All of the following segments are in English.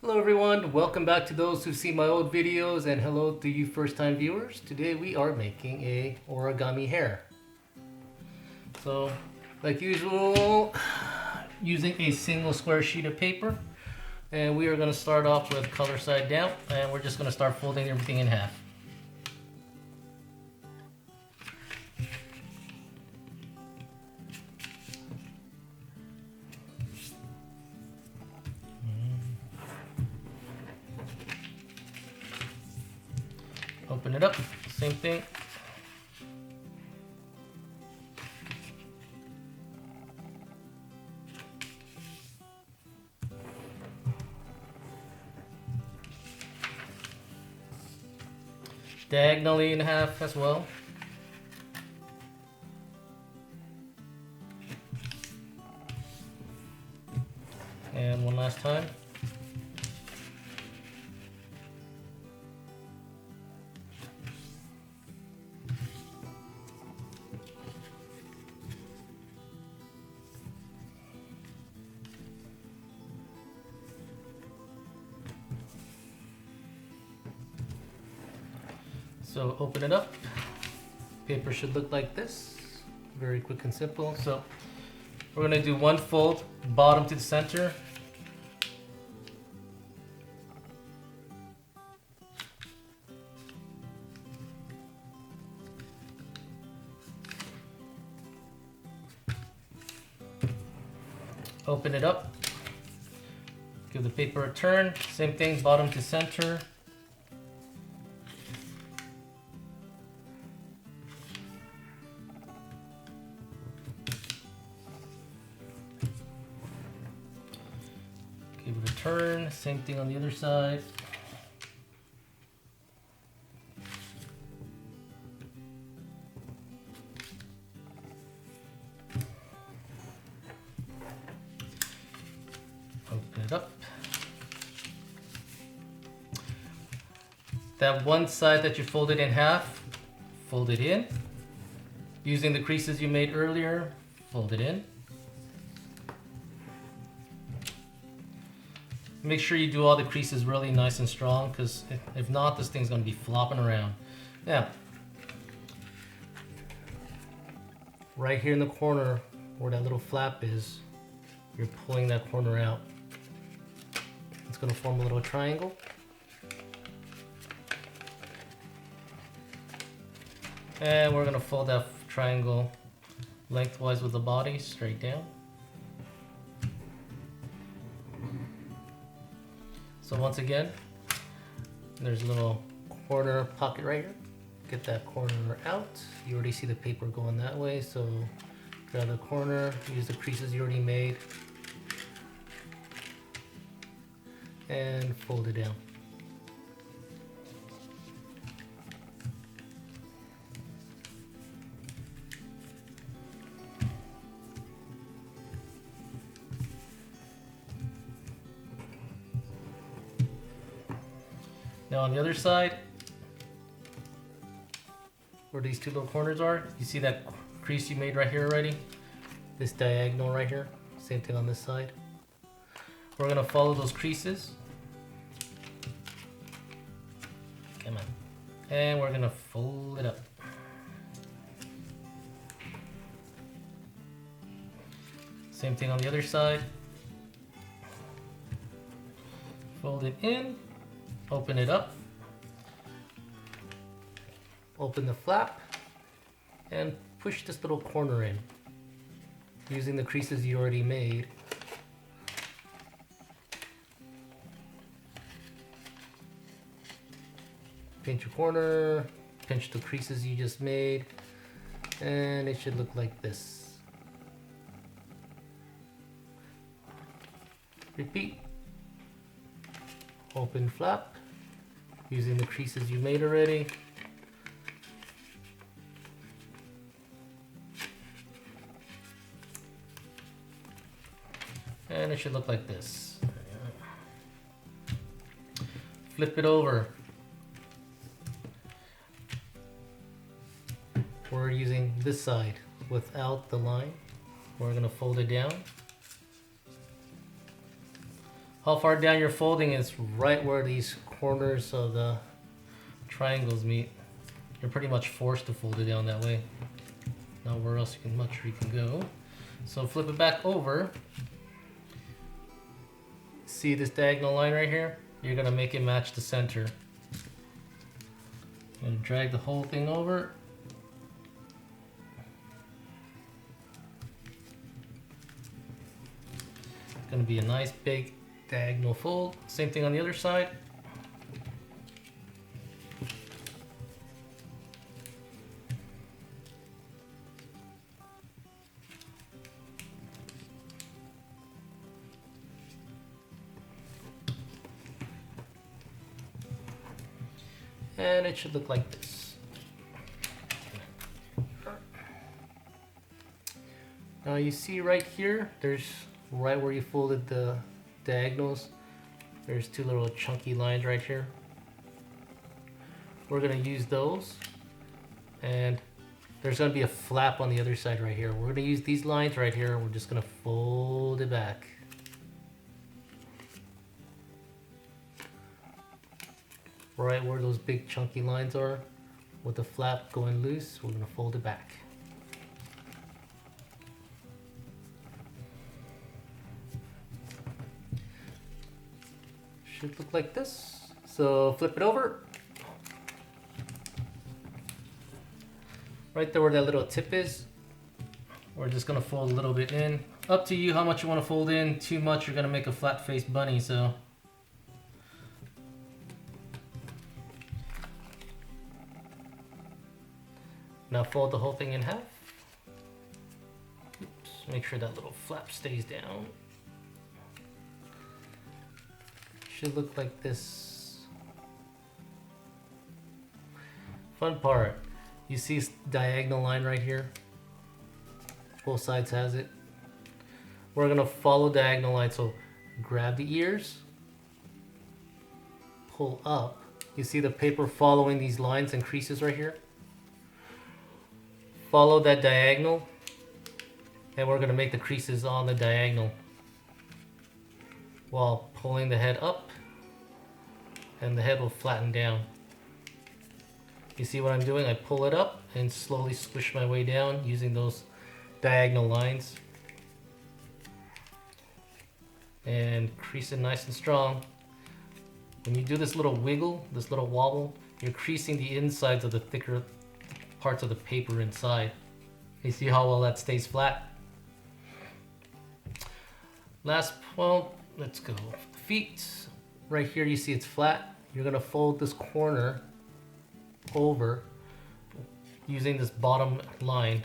Hello everyone, welcome back to those who've seen my old videos, and hello to you first time viewers. Today we are making a origami hare. So, like usual, using a single square sheet of paper, and we are going to start off with color side down, and we're just going to start folding everything in half. Open it up, same thing. Diagonally in half as well. And one last time. So open it up. Paper should look like this. Very quick and simple. So we're going to do one fold, bottom to the center. Open it up. Give the paper a turn. Same thing, bottom to center. Give it a turn, same thing on the other side. Open it up. That one side that you folded in half, fold it in. Using the creases you made earlier, fold it in. Make sure you do all the creases really nice and strong, because if not, this thing's going to be flopping around. Now, right here in the corner where that little flap is, you're pulling that corner out. It's going to form a little triangle. And we're going to fold that triangle lengthwise with the body straight down. So once again, there's a little corner pocket right here. Get that corner out. You already see the paper going that way, so grab the corner, use the creases you already made, and fold it down. Now on the other side, where these two little corners are, you see that crease you made right here already? This diagonal right here, same thing on this side. We're gonna follow those creases. Come on. And we're gonna fold it up. Same thing on the other side. Fold it in. Open it up, open the flap, and push this little corner in using the creases you already made. Pinch your corner, pinch the creases you just made, and it should look like this. Repeat. Open flap, using the creases you made already. And it should look like this. Flip it over. We're using this side without the line. We're going to fold it down. how far down you're folding is right where these corners of the triangles meet. You're pretty much forced to fold it down that way. Not where else you can go. So flip it back over. See this diagonal line right here? You're gonna make it match the center. I'm gonna drag the whole thing over. It's gonna be a nice big diagonal fold. Same thing on the other side. And it should look like this. Now you see right here, there's right where you folded the diagonals, there's two little chunky lines right here. We're gonna use those, and there's gonna be a flap on the other side right here. We're gonna use these lines right here, and we're just gonna fold it back. Right where those big chunky lines are, with the flap going loose, we're gonna fold it back. Should look like this. So flip it over. Right there where that little tip is, we're just gonna fold a little bit in. Up to you how much you wanna fold in. Too much, you're gonna make a flat-faced bunny, so. Now fold the whole thing in half. Oops, make sure that little flap stays down. Should look like this. Fun part, you see this diagonal line right here? Both sides has it. We're gonna follow diagonal line, so grab the ears, pull up. You see the paper following these lines and creases right here? Follow that diagonal, and we're going to make the creases on the diagonal while pulling the head up, and the head will flatten down. You see what I'm doing? I pull it up and slowly squish my way down using those diagonal lines, and crease it nice and strong. When you do this little wiggle, this little wobble, you're creasing the insides of the thicker parts of the paper inside. You see how well that stays flat? Well, let's go. Feet, right here you see it's flat. You're gonna fold this corner over using this bottom line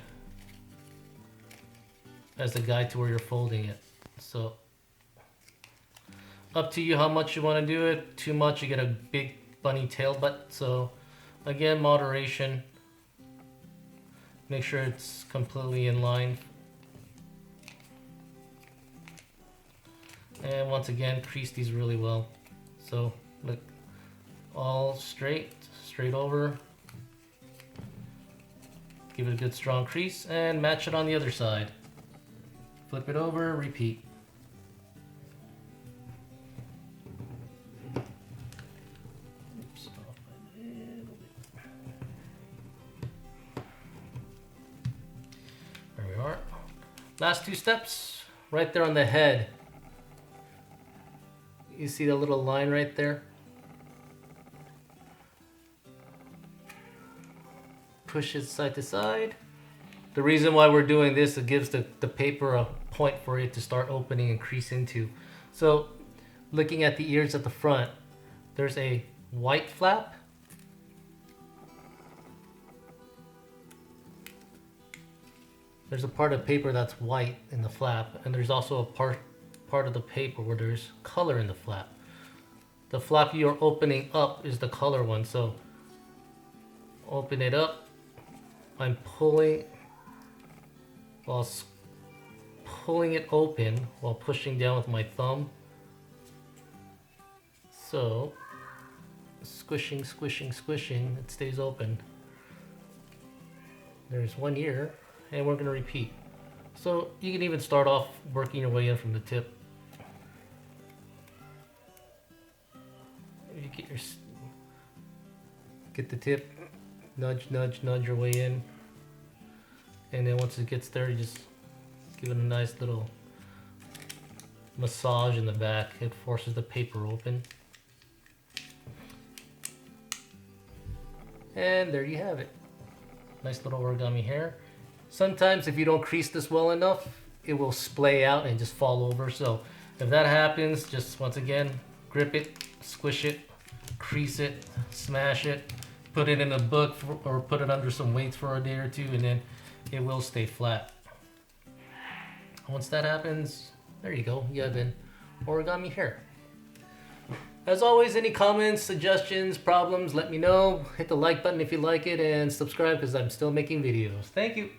as a guide to where you're folding it. So, up to you how much you wanna do it. Too much, you get a big bunny tail butt. So, again, moderation. Make sure it's completely in line. And once again, crease these really well. So look, all straight over. Give it a good strong crease and match it on the other side. Flip it over, repeat. Oops, off a little bit. There we are. Last two steps, right there on the head. You see the little line right there? Push it side to side. The reason why we're doing this, it gives the paper a point for it to start opening and crease into. So, looking at the ears at the front, there's a white flap. There's a part of paper that's white in the flap, and there's also a part of the paper where there's color in the flap. The flap you're opening up is the color one, so open it up. I'm pulling it open while pushing down with my thumb. So squishing, it stays open. There's one ear, and we're gonna repeat. So you can even start off working your way in from the tip. get the tip, nudge, nudge, nudge your way in. And then once it gets there, you just give it a nice little massage in the back. It forces the paper open. And there you have it. Nice little origami hare. Sometimes if you don't crease this well enough, it will splay out and just fall over. So if that happens, just once again, grip it, squish it, crease it, smash it, put it in a book or put it under some weights for a day or two, and then it will stay flat. Once that happens, there you go. You have an origami hare. As always, any comments, suggestions, problems, let me know. Hit the like button if you like it and subscribe because I'm still making videos. Thank you.